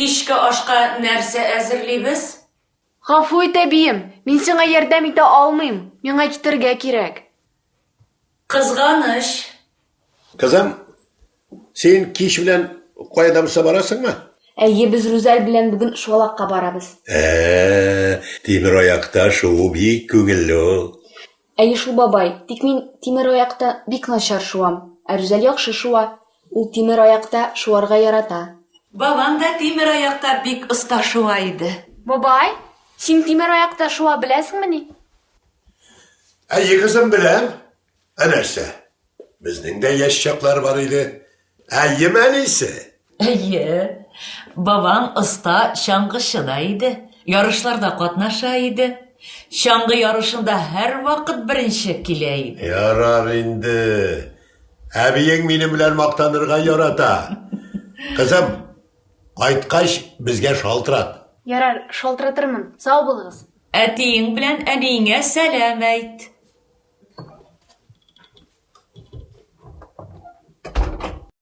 Кичке ашка нәрсә әзерлибез? Гафу ит, әбием, мин сиңа ярдәм итә алмыйм. Миңа китәргә кирәк. Кызганыч. Kızım, sen kиш белән кайда барасыңмы? Әйе, без Рүзәл белән бүген шуалакка барабыз. Тимер аякта шуу бик күңелле. Әйе шул, бабай, тик мин тимер аякта бик начар шуам. Ә Рүзәл яхшы шуа. Ул тимер аякта шуарга ярата. Бабам да тимер аякта бик оста шуа иде. Бабай, син тимер аякта шуа беләсеңмени? Әйе, кызым, беләм. Нәрсә? Безнең дә яшь чаклар бар иде. Әйе, мәнисе. Әйе. Бабам оста чаңгычы да иде. Ярышларда катнаша иде. Чаңгы ярышында һәр вакыт беренче килә иде. Ярар инде. Әбиең минем белән мактанырга ярата. Кызым, кайткач безгә шалтырат. Ярар, шалтыратырмын. Сау булыгыз. Әтиең белән әниеңә сәлам әйт.